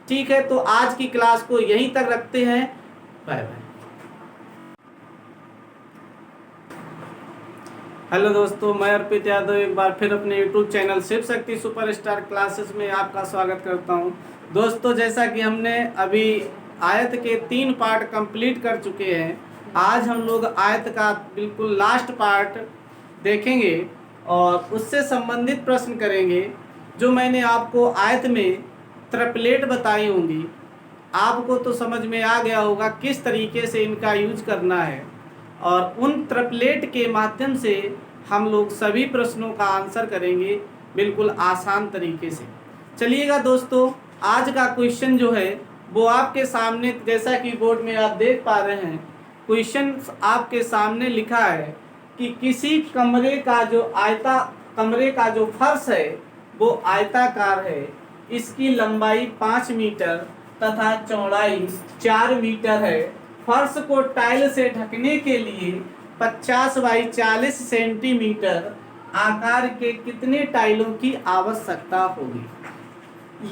ठीक है, तो आज की क्लास को यहीं तक रखते हैं। Bye bye. हेलो दोस्तों, मैं अर्पित यादव एक बार फिर अपने YouTube channel Shiv Shakti superstar classes में आपका स्वागत करता हूं। दोस्तों, जैसा कि हमने अभी आयत के 3 पार्ट कंप्लीट कर चुके हैं, आज हम लोग आयत का बिल्कुल लास्ट पार्ट देखेंगे और उससे संबंधित प्रश्न करेंगे। जो मैंने आपको आयत में ट्रिपलेट बताई होंगी, आपको तो समझ में आ गया होगा किस तरीके से इनका यूज करना है, और उन ट्रिपलेट के माध्यम से हम लोग सभी प्रश्नों का आंसर करेंगे बिल्कुल आसान तरीके से। चलिएगा दोस्तों, आज का क्वेश्चन जो है वो आपके सामने, जैसा कि बोर्ड में आप देख पा रहे हैं, क्वेश्चन आपके सामने लिखा है कि किसी कमरे का जो फर्श है वो आयताकार है, इसकी लंबाई 5 मीटर तथा चौड़ाई 4 मीटर है। फर्श को टाइल से ढकने के लिए 50 बाई 40 सेंटीमीटर आकार के कितने टाइलों की आवश्यकता होगी?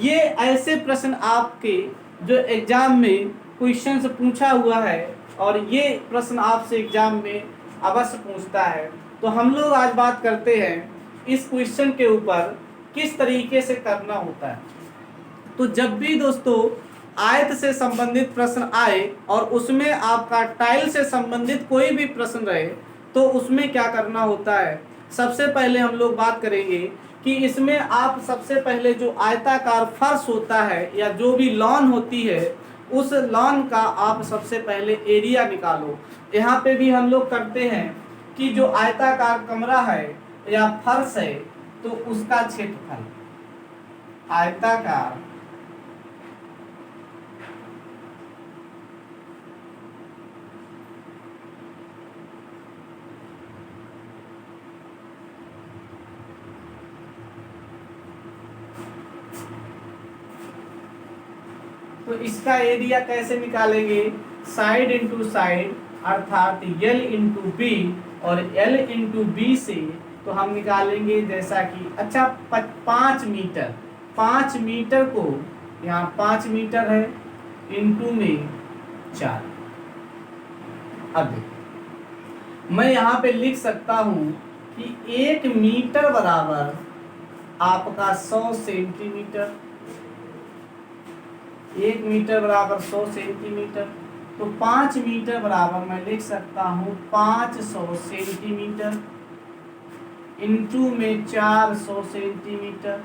ये ऐसे प्रश्न आपके जो एग्जाम में क्वेश्चन से पूछा हुआ है, और ये प्रश्न आपसे एग्जाम में अवश्य पूछता है। तो हम लोग आज बात करते हैं इस क्वेश्चन के ऊपर किस तरीके से करना होता है। तो जब भी दोस्तों आयत से संबंधित प्रश्न आए और उसमें आपका टाइल से संबंधित कोई भी प्रश्न रहे, तो उसमें क्या करना होता है, सबसे पहले हम लोग बात करेंगे कि इसमें आप सबसे पहले जो आयताकार फर्श होता है या जो भी लॉन होती है, उस लॉन का आप सबसे पहले एरिया निकालो। यहाँ पे भी हम लोग करते हैं कि जो आयताकार कमरा है या फर्श है तो उसका क्षेत्रफल, आयताकार तो इसका एरिया कैसे निकालेंगे, साइड इंटू साइड अर्थात L इंटू बी और L इंटू बी से तो हम निकालेंगे जैसा कि अच्छा 5 मीटर, 5 मीटर को यहाँ 5 मीटर है इंटू में 4। अब देखिए मैं यहाँ पे लिख सकता हूँ कि 1 मीटर बराबर आपका 100 सेंटीमीटर, 1 मीटर बराबर 100 सेंटीमीटर, तो 5 मीटर बराबर मैं लिख सकता हूँ 500 सेंटीमीटर इंटू में 400 सेंटीमीटर।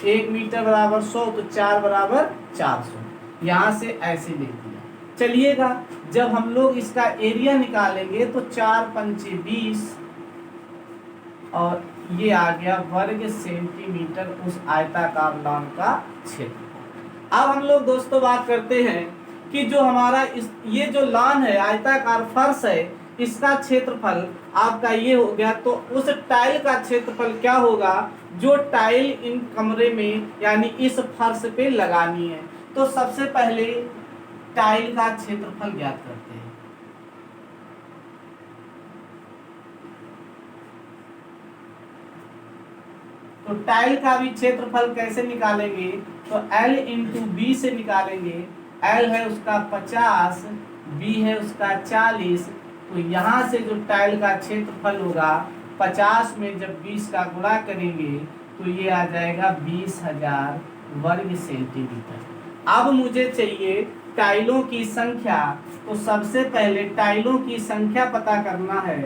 1 मीटर बराबर 100 तो 4 बराबर 400, यहाँ से ऐसे लिख दिया। चलिएगा जब हम लोग इसका एरिया निकालेंगे तो 4 पंचे 20 और ये आ गया वर्ग सेंटीमीटर उस आयताकार लॉन का क्षेत्र। अब हम लोग दोस्तों बात करते हैं कि जो हमारा ये जो लॉन है, आयताकार फर्श है, इसका क्षेत्रफल आपका ये हो गया, तो उस टाइल का क्षेत्रफल क्या होगा जो टाइल इन कमरे में यानी इस फर्श पे लगानी है। तो सबसे पहले टाइल का क्षेत्रफल ज्ञात करते हैं। तो टाइल का भी क्षेत्रफल कैसे निकालेंगे, तो L इंटू बी से निकालेंगे। L है उसका 50, B है उसका 40, तो यहाँ से जो टाइल का क्षेत्रफल होगा 50 में जब 20 का गुणा करेंगे तो ये आ जाएगा 20,000 वर्ग सेंटीमीटर। अब मुझे चाहिए टाइलों की संख्या, तो सबसे पहले टाइलों की संख्या पता करना है।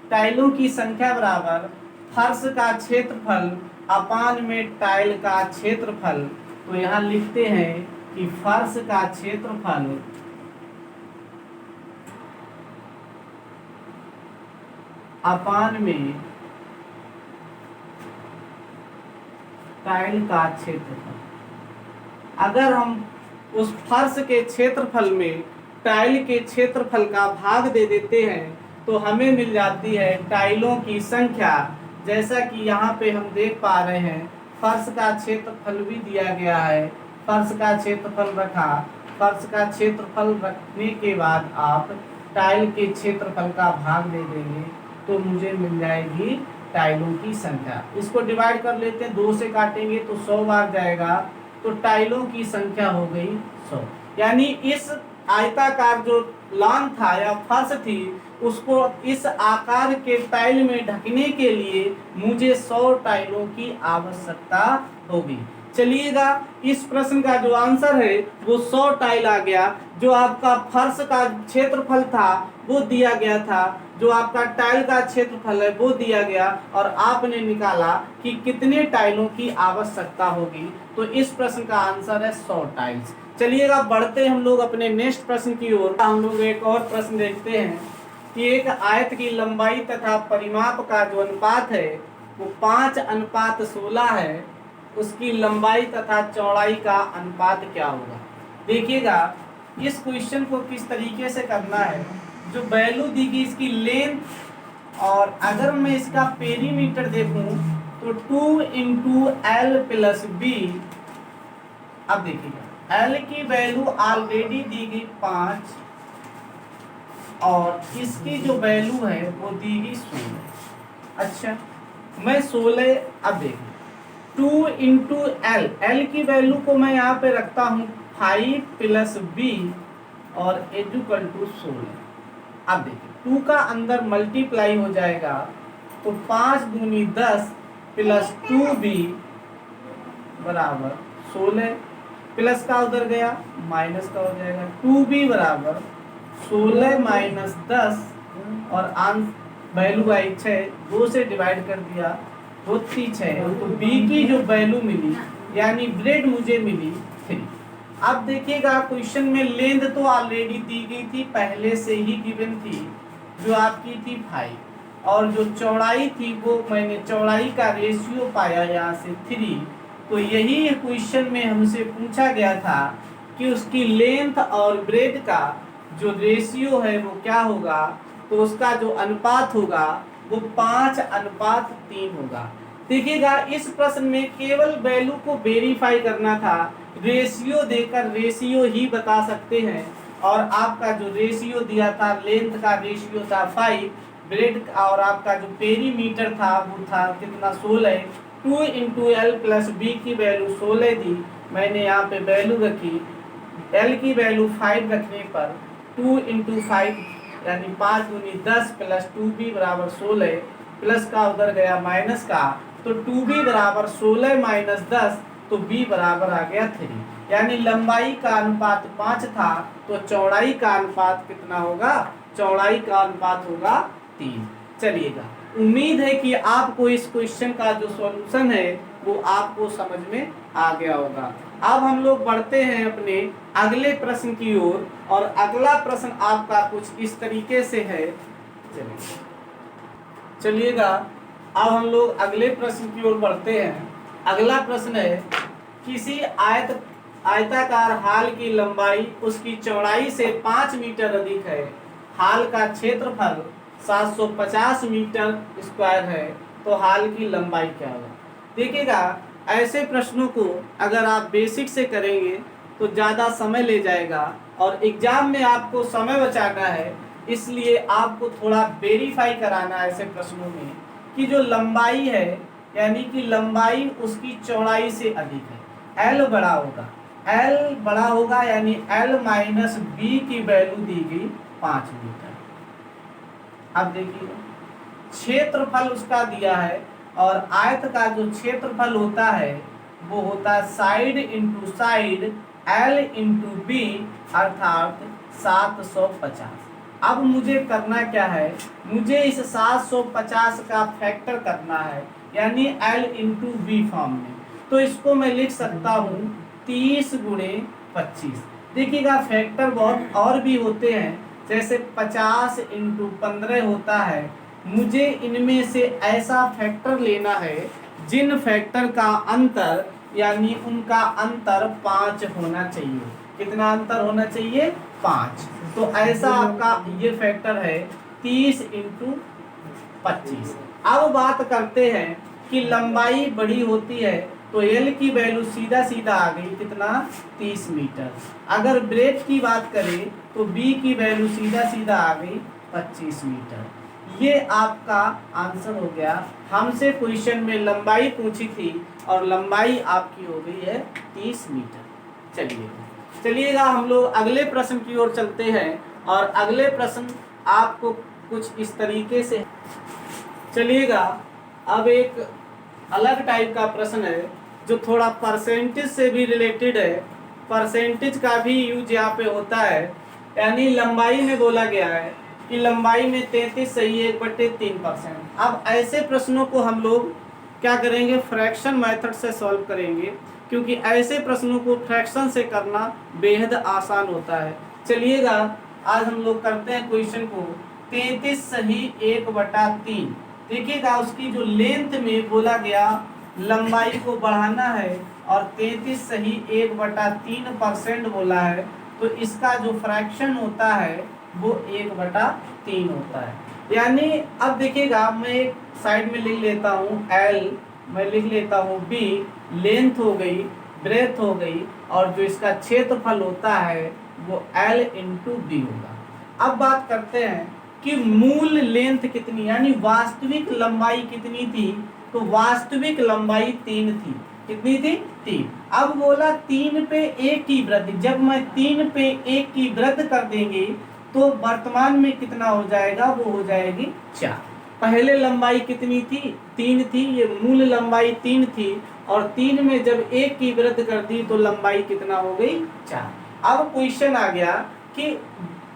टाइलों की संख्या बराबर फर्श का क्षेत्रफल अपान में टाइल का क्षेत्रफल। तो यहाँ लिखते हैं कि फर्श का क्षेत्रफल अपान में टाइल का क्षेत्रफल। अगर हम उस फर्श के क्षेत्रफल में टाइल के क्षेत्रफल का भाग दे देते हैं तो हमें मिल जाती है टाइलों की संख्या। जैसा कि यहाँ पे हम देख पा रहे हैं फर्श का क्षेत्रफल भी दिया गया है, फर्श का क्षेत्रफल रखा, फर्श का क्षेत्रफल रखने के बाद आप टाइल के क्षेत्रफल का भाग दे देंगे तो मुझे मिल जाएगी टाइलों की संख्या। इसको डिवाइड कर लेते हैं, 2 से काटेंगे तो 100 बार जाएगा, तो टाइलों की संख्या हो गई 100। यानी इस आयताकार जो लॉन था या फर्श थी उसको इस आकार के टाइल में ढकने के लिए मुझे 100 टाइलों की आवश्यकता होगी। चलिएगा इस प्रश्न का जो आंसर है वो 100 टाइल आ गया। जो आपका फर्श का क्षेत्रफल था वो दिया गया था, जो आपका टाइल का क्षेत्रफल है वो दिया गया, और आपने निकाला कि कितने टाइलों की आवश्यकता होगी। तो इस प्रश्न का आंसर है 100 टाइल्स। चलिएगा बढ़ते हम लोग अपने नेक्स्ट प्रश्न की ओर। हम लोग एक और प्रश्न देखते हैं कि एक आयत की लंबाई तथा परिमाप का जो अनुपात है वो 5:16 है, उसकी लंबाई तथा चौड़ाई का अनुपात क्या होगा। देखिएगा इस क्वेश्चन को किस तरीके से करना है। जो वैल्यू दी गई इसकी लेंथ, और अगर मैं इसका पेरीमीटर देखूं तो 2 इंटू एल प्लस बी। अब देखिएगा L की वैल्यू ऑलरेडी दी गई 5 और इसकी जो वैल्यू है वो दी गई 16। अच्छा मैं 16, अब देखिए 2 इंटू एल, एल की वैल्यू को मैं यहाँ पे रखता हूँ 5 प्लस बी और इक्वल टू 16। अब देखिए 2 का अंदर मल्टीप्लाई हो जाएगा तो 5 दूनी 10 प्लस 2b बराबर 16। प्लस का उधर गया माइनस का हो जाएगा। 2b बराबर 16 माइनस 10 और वैल्यू आई 6, 2 से डिवाइड कर दिया, 2 3 6, तो b की जो वैल्यू मिली यानी ब्रेड मुझे मिली 3। अब देखिएगा क्वेश्चन में लेंथ तो ऑलरेडी दी गई थी, पहले से ही गिवन थी, जो आपकी थी 5, और जो चौड़ाई थी वो मैंने चौड़ाई का रेशियो पाया यहाँ से 3। तो यही क्वेश्चन में हमसे पूछा गया था कि उसकी लेंथ और ब्रेड का जो रेशियो है वो क्या होगा, तो उसका जो अनुपात होगा वो 5:3 होगा। देखिएगा इस प्रश्न में केवल वैल्यू को वेरीफाई करना था, रेशियो देकर रेशियो ही बता सकते हैं, और आपका जो रेशियो दिया था लेंथ का रेशियो था 5, ब्रेड और आपका जो पेरीमीटर था वो था कितना 16, 2 इंटू एल प्लस बी की वैल्यू 16 दी, मैंने यहाँ पे वैल्यू रखी, एल की वैल्यू 5 रखने पर 2 इंटू 5 यानी 5 दूनी 10 प्लस 2b बराबर 16, प्लस का उधर गया माइनस का, तो 2b बराबर 16 माइनस 10, तो b बराबर आ गया 3, यानी लंबाई का अनुपात 5 था, तो चौड़ाई का अनुपात कितना होगा, चौड़ाई का अनुपात होगा 3। चलिएगा, उम्मीद है कि आपको इस क्वेश्चन का जो सॉल्यूशन है वो आपको समझ में आ गया होगा। अब हम लोग बढ़ते हैं अपने अगले प्रश्न की ओर, और अगला प्रश्न आपका कुछ इस तरीके से है। चलिएगा, अब हम लोग अगले प्रश्न की ओर बढ़ते हैं। अगला प्रश्न है, किसी आयताकार हाल की लंबाई उसकी चौड़ाई से 5 मीटर अधिक है, हाल का क्षेत्रफल 750 मीटर स्क्वायर है, तो हाल की लंबाई क्या होगा। देखिएगा, ऐसे प्रश्नों को अगर आप बेसिक से करेंगे तो ज़्यादा समय ले जाएगा, और एग्जाम में आपको समय बचाना है, इसलिए आपको थोड़ा वेरीफाई कराना है ऐसे प्रश्नों में कि जो लंबाई है यानी कि लंबाई उसकी चौड़ाई से अधिक है, एल बड़ा होगा, एल बड़ा होगा यानी एल माइनस बी की वैल्यू दी गई 5 मीटर। अब देखिए क्षेत्रफल उसका दिया है, और आयत का जो क्षेत्रफल होता है वो होता है side into side L into B अर्थात 750। अब मुझे करना क्या है, मुझे इस 750 का फैक्टर करना है, यानी एल इंटू बी फॉर्म में। तो इसको मैं लिख सकता हूँ 30 गुणे 25। देखिएगा फैक्टर बहुत और भी होते हैं, जैसे 50 इंटू 15 होता है। मुझे इनमें से ऐसा फैक्टर लेना है जिन फैक्टर का अंतर यानी उनका अंतर 5 होना चाहिए। कितना अंतर होना चाहिए, 5। तो ऐसा आपका ये फैक्टर है 30 इंटू 25। अब बात करते हैं कि लंबाई बड़ी होती है तो एल की वैल्यू सीधा सीधा आ गई कितना, 30 मीटर। अगर ब्रेड की बात करें तो बी की वैल्यू सीधा सीधा आ गई 25 मीटर। ये आपका आंसर हो गया। हमसे क्वेश्चन में लंबाई पूछी थी और लंबाई आपकी हो गई है 30 मीटर। चलिएगा हम लोग अगले प्रश्न की ओर चलते हैं, और अगले प्रश्न आपको कुछ इस तरीके से। चलिएगा, अब एक अलग टाइप का प्रश्न है जो थोड़ा परसेंटेज से भी रिलेटेड है। परसेंटेज का भी यूज यहाँ पे होता है, यानी लंबाई में बोला गया है कि लंबाई में 33 सही 1/3%। अब ऐसे प्रश्नों को हम लोग क्या करेंगे, फ्रैक्शन मेथड से सॉल्व करेंगे, क्योंकि ऐसे प्रश्नों को फ्रैक्शन से करना बेहद आसान होता है। चलिएगा, आज हम लोग करते हैं क्वेश्चन को 33 सही 1/3। देखिएगा, उसकी जो लेंथ में बोला गया लंबाई को बढ़ाना है और 33 सही 1/3% बोला है, तो इसका जो फ्रैक्शन होता है वो 1/3 होता है। यानी अब देखिएगा, मैं एक साइड में लिख लेता हूँ L, मैं लिख लेता हूँ B, लेंथ हो गई, ब्रेथ हो गई, और जो इसका क्षेत्रफल होता है वो L इंटू बी होगा। अब बात करते हैं कि मूल लेंथ कितनी यानी वास्तविक लंबाई कितनी थी, तो वास्तविक लंबाई 3 थी। कितनी थी, 3। अब बोला 3 पे 1 की वृद्धि, जब मैं 3 पे 1 की वृद्धि कर देंगे तो वर्तमान में कितना हो जाएगा, वो हो जाएगी 4। पहले लंबाई कितनी थी, 3 थी, ये मूल लंबाई 3 थी, और 3 में जब 1 की वृद्धि कर दी तो लंबाई कितना हो गई 4। अब क्वेश्चन आ गया कि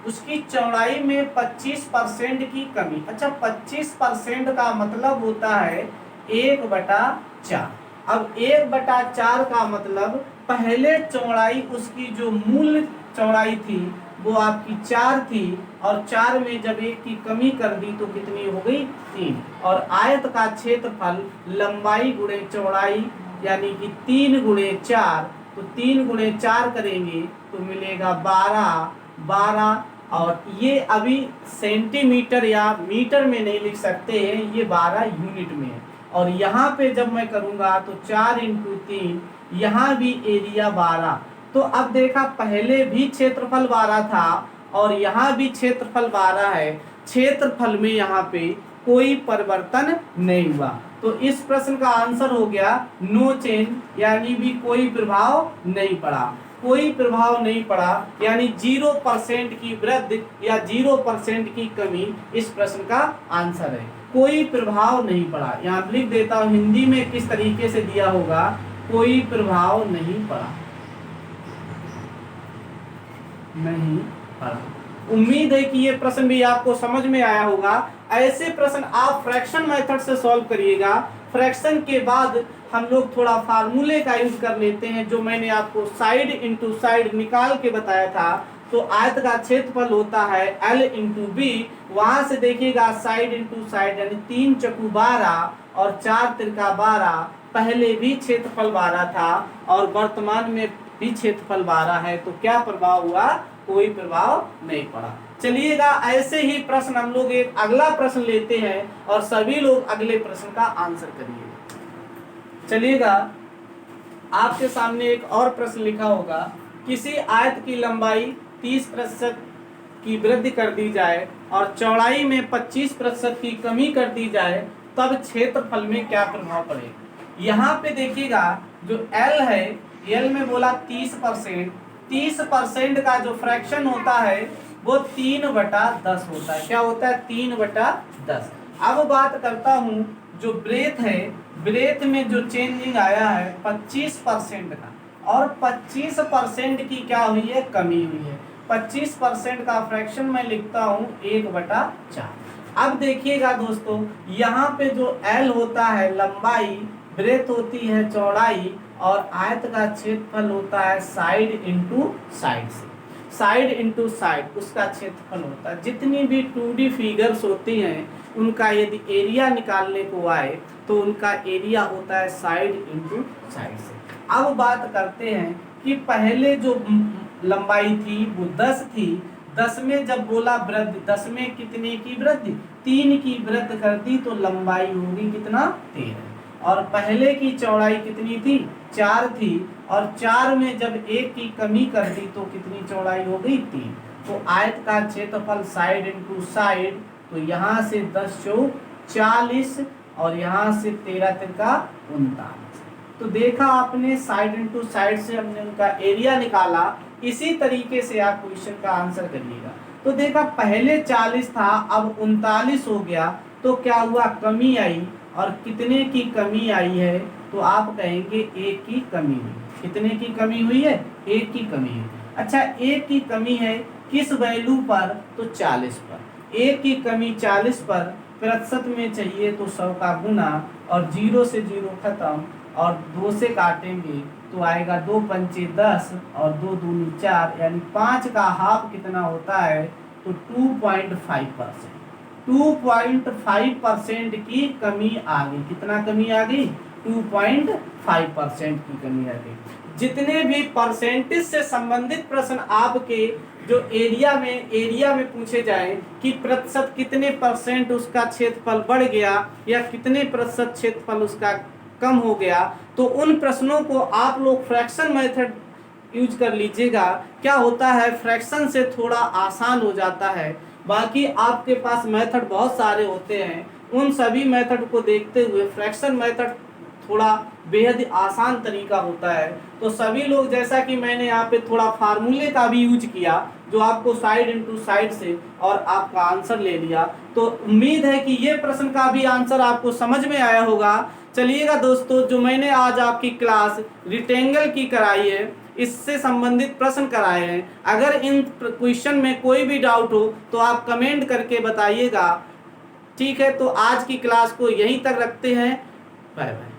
उसकी चौड़ाई में 25% की कमी। अच्छा 25% का मतलब होता है 1/4। अब 1/4 का मतलब पहले चौड़ाई उसकी जो मूल चौड़ाई थी वो आपकी 4 थी और 4 में जब 1 की कमी कर दी तो कितनी हो गई 3। और आयत का क्षेत्रफल लंबाई गुणे चौड़ाई यानी कि 3 गुणे 4, तो 3 गुणे 4 करेंगे तो मिलेगा 12। और ये अभी सेंटीमीटर या मीटर में नहीं लिख सकते हैं, ये 12 यूनिट में है। और यहाँ पे जब मैं करूँगा तो 4 × 3, यहाँ भी एरिया 12। तो अब देखा पहले भी क्षेत्रफल 12 था और यहाँ भी क्षेत्रफल 12 है, क्षेत्रफल में यहाँ पे कोई परिवर्तन नहीं हुआ। तो इस प्रश्न का आंसर हो गया नो चेंज, यानी भी कोई प्रभाव नहीं पड़ा। कोई प्रभाव नहीं पड़ा यानी 0% की वृद्धि या 0% की कमी इस प्रश्न का आंसर है। कोई प्रभाव नहीं पड़ा। यहाँ लिख देता हूँ हिंदी में किस तरीके से दिया होगा, कोई प्रभाव नहीं पड़ा, नहीं पड़ा। उम्मीद है कि ये प्रश्न भी आपको समझ में आया होगा। ऐसे प्रश्न आप फ्रैक्शन मेथड से सॉल्व करिएगा। फ्रैक्शन के बाद हम लोग थोड़ा फार्मूले का यूज कर लेते हैं, जो मैंने आपको साइड इंटू साइड निकाल के बताया था। तो आयत का क्षेत्रफल होता है L × B। वहां से देखिएगा साइड इंटू साइड यानी 3 चौकू 12 और 4 तिरका 12। पहले भी क्षेत्रफल 12 था और वर्तमान में भी क्षेत्रफल 12 है, तो क्या प्रभाव हुआ, कोई प्रभाव नहीं पड़ा। चलिएगा ऐसे ही प्रश्न हम लोग एक अगला प्रश्न लेते हैं और सभी लोग अगले प्रश्न का आंसर करिए। चलिएगा आपके सामने एक और प्रश्न लिखा होगा, किसी आयत की लंबाई 30% की वृद्धि कर दी जाए और चौड़ाई में 25% की कमी कर दी जाए, तब क्षेत्रफल में क्या प्रभाव पड़ेगा। यहाँ पे देखिएगा जो L है, L में बोला 30%, 30% का जो फ्रैक्शन होता है वो 3/10 होता है। क्या होता है, 3/10। अब बात करता हूँ जो ब्रेथ है, ब्रेथ में जो चेंजिंग आया है 25% का, और 25% की क्या हुई है, कमी हुई है। 25% का फ्रैक्शन मैं लिखता हूँ 1/4। अब देखिएगा दोस्तों, यहाँ पे जो L होता है लंबाई, ब्रेथ होती है चौड़ाई, और आयत का क्षेत्रफल होता है साइड इंटू साइड से, साइड इंटू साइड उसका क्षेत्रफल होता है। जितनी भी 2D फिगर्स होती हैं उनका यदि एरिया निकालने को आए तो उनका एरिया होता है साइड इंटू साइड से। अब बात करते हैं कि पहले जो लंबाई थी वो 10 थी, 10 में जब बोला वृद्धि, 10 में कितने की वृद्धि, 3 की वृद्धि कर दी तो लंबाई होगी कितना, 13। और पहले की चौड़ाई कितनी थी, 4 थी, और 4 में जब 1 की कमी कर दी तो कितनी चौड़ाई हो गई, 3। तो आयत का क्षेत्रफल साइड इंटू साइड, तो यहाँ से 10 चौक 40 और यहाँ से 13 तिरका 39। तो देखा आपने, साइड इंटू साइड से हमने उनका एरिया निकाला। इसी तरीके से आप क्वेश्चन का आंसर करिएगा। तो देखा पहले 40 था, अब 39 हो गया, तो क्या हुआ, कमी आई। और कितने की कमी आई है, तो आप कहेंगे 1 की कमी हुई। कितने की कमी हुई है, 1 की कमी है। अच्छा 1 की कमी है किस वैल्यू पर, तो 40 पर। 1 की कमी 40 पर, प्रतिशत में चाहिए तो 100 का गुना, और 0 से 0 खत्म, और 2 से काटेंगे तो आएगा 2 पंचे 10 और 2 दूनी 4, यानी 5 का हाफ कितना होता है, तो 2.5%। 2.5% की कमी आ गई। कितना कमी आ गई, 2.5% की कमी आ गई। जितने भी परसेंटेज से संबंधित प्रश्न आपके जो एरिया में पूछे जाए कि प्रतिशत कितने परसेंट उसका क्षेत्रफल बढ़ गया या कितने प्रतिशत क्षेत्रफल उसका कम हो गया, तो उन प्रश्नों को आप लोग फ्रैक्शन मेथड यूज कर लीजिएगा। क्या होता है, फ्रैक्शन से थोड़ा आसान हो जाता है। बाकी आपके पास मेथड बहुत सारे होते हैं, उन सभी मेथड को देखते हुए फ्रैक्शन मेथड थोड़ा बेहद आसान तरीका होता है। तो सभी लोग, जैसा कि मैंने यहाँ पे थोड़ा फार्मूले का भी यूज किया, जो आपको साइड इंटू साइड से, और आपका आंसर ले लिया। तो उम्मीद है कि ये प्रश्न का भी आंसर आपको समझ में आया होगा चलिएगा दोस्तों, जो मैंने आज आपकी क्लास रिक्टेंगल की कराई है, इससे संबंधित प्रश्न कराए हैं। अगर इन क्वेश्चन में कोई भी डाउट हो तो आप कमेंट करके बताइएगा। ठीक है, तो आज की क्लास को यहीं तक रखते हैं। Bye bye.